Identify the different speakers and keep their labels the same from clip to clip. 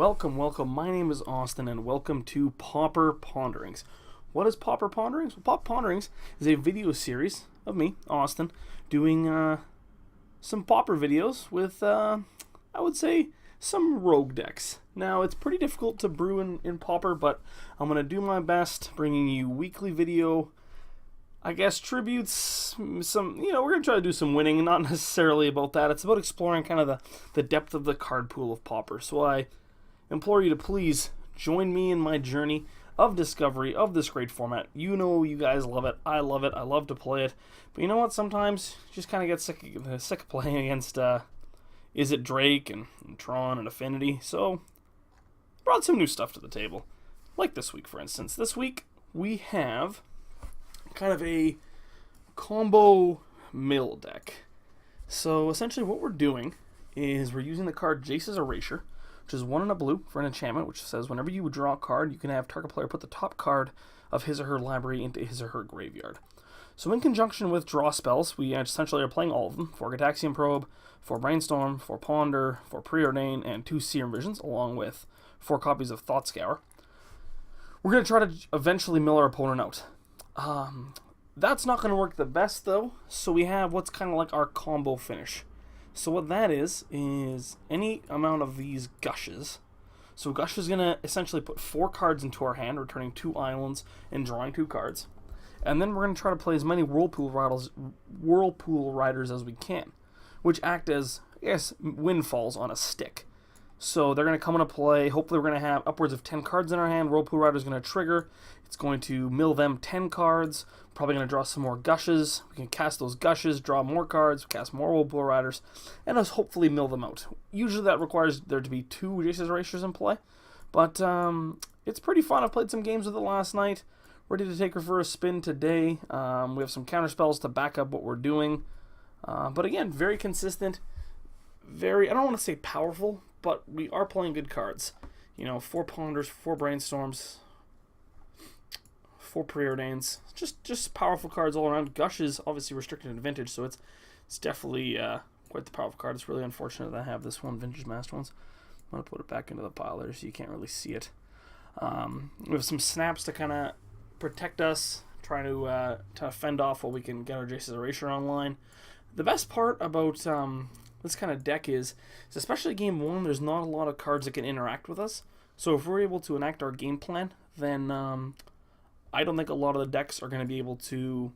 Speaker 1: welcome. My name is Austin, and welcome to Pauper Ponderings. What is Pauper Ponderings? Well, Pauper Ponderings is a video series of me, Austin, doing some Pauper videos with, I would say, some rogue decks. Now, it's pretty difficult to brew in Pauper, but I'm going to do my best bringing you weekly video, I guess, tributes, some, we're going to try to do some winning, not necessarily about that. It's about exploring kind of the depth of the card pool of Pauper. So I implore you to please join me in my journey of discovery of this great format. You know you guys love it. I love it. I love to play it. But you know what? Sometimes you just kind of get sick of playing against, Is It Drake and Tron and Affinity. So brought some new stuff to the table. Like this week, for instance. This week we have kind of a combo mill deck. So essentially what we're doing is we're using the card Jace's Erasure, which is 1 and a blue for an enchantment, which says whenever you draw a card, you can have target player put the top card of his or her library into his or her graveyard. So in conjunction with draw spells, we essentially are playing all of them: 4 Gataxian Probe, 4 Brainstorm, 4 Ponder, 4 Preordain, and 2 Serum Visions, along with 4 copies of Thought Scour. We're going to try to eventually mill our opponent out. That's not going to work the best, though, so we have what's kind of like our combo finish. So what that is any amount of these gushes. So Gush is going to essentially put 4 cards into our hand, returning 2 islands and drawing 2 cards. And then we're going to try to play as many Whirlpool Riders as we can, which act as, I guess, windfalls on a stick. So they're going to come into play. Hopefully we're going to have upwards of 10 cards in our hand. Whirlpool Rider is going to trigger. It's going to mill them 10 cards. Probably going to draw some more gushes. We can cast those gushes, draw more cards, cast more Whirlpool Riders, and us hopefully mill them out. Usually that requires there to be 2 Jace's Erasures in play. But it's pretty fun. I played some games with it last night. Ready to take her for a spin today. We have some counter spells to back up what we're doing. But again, very consistent. I don't want to say powerful, but we are playing good cards. 4 Ponders, 4 Brainstorms, 4 Preordains. Just powerful cards all around. Gush is obviously restricted in Vintage, so it's definitely quite the powerful card. It's really unfortunate that I have this one, Vintage Master ones. I'm going to put it back into the pile there so you can't really see it. We have some snaps to kind of protect us, try to fend off while we can get our Jace's Erasure online. The best part about this kind of deck is especially game 1, there's not a lot of cards that can interact with us. So if we're able to enact our game plan, then I don't think a lot of the decks are going to be able to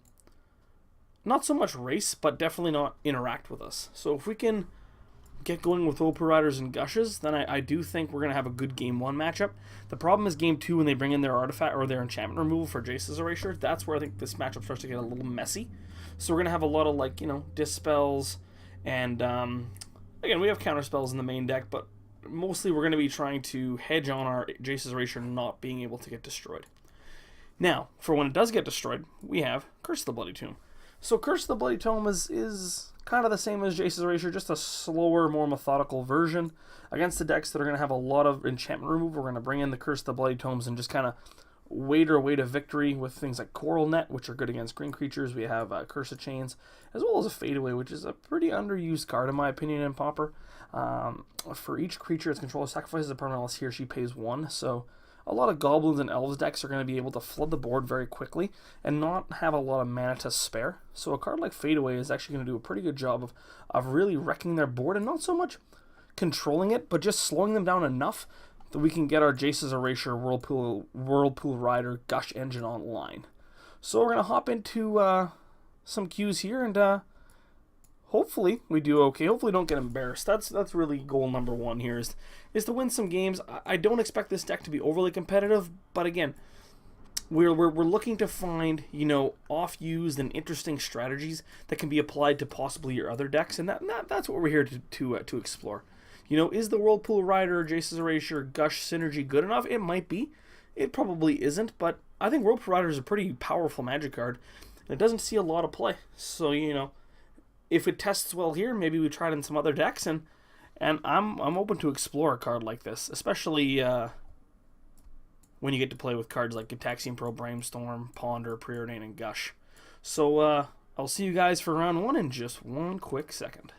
Speaker 1: not so much race, but definitely not interact with us. So if we can get going with Whirlpool Riders and Gushes, then I do think we're going to have a good game 1 matchup. The problem is game 2, when they bring in their artifact or their enchantment removal for Jace's Erasure, that's where I think this matchup starts to get a little messy. So we're going to have a lot of dispels, and again, we have counter spells in the main deck, but mostly we're going to be trying to hedge on our Jace's Erasure not being able to get destroyed. Now, for when it does get destroyed, we have Curse of the Bloody Tomb. So Curse of the Bloody Tome is kind of the same as Jace's Erasure, just a slower, more methodical version. Against the decks that are going to have a lot of enchantment removal, we're going to bring in the Curse of the Bloody Tomes and just kind of wait our way to victory with things like Coral Net, which are good against green creatures. We have Curse of Chains, as well as a Fadeaway, which is a pretty underused card in my opinion in Pauper. For each creature its controller sacrifices a permanent unless he or she pays 1, so a lot of Goblins and Elves decks are going to be able to flood the board very quickly and not have a lot of mana to spare. So a card like Fadeaway is actually going to do a pretty good job of really wrecking their board, and not so much controlling it, but just slowing them down enough that we can get our Jace's Erasure, Whirlpool Rider, Gush engine online. So we're going to hop into some cues here, and hopefully we do okay. Hopefully don't get embarrassed. That's really goal number 1 here is to win some games. I don't expect this deck to be overly competitive, but again, we're looking to find off-used and interesting strategies that can be applied to possibly your other decks, and that's what we're here to explore. Is the Whirlpool Rider, Jace's Erasure, Gush synergy good enough? It might be. It probably isn't, but I think Whirlpool Rider is a pretty powerful magic card, and it doesn't see a lot of play. So if it tests well here, maybe we try it in some other decks, and I'm open to explore a card like this, especially when you get to play with cards like Gataxian Probe, Brainstorm, Ponder, Preordain, and Gush. So I'll see you guys for round 1 in just one quick second.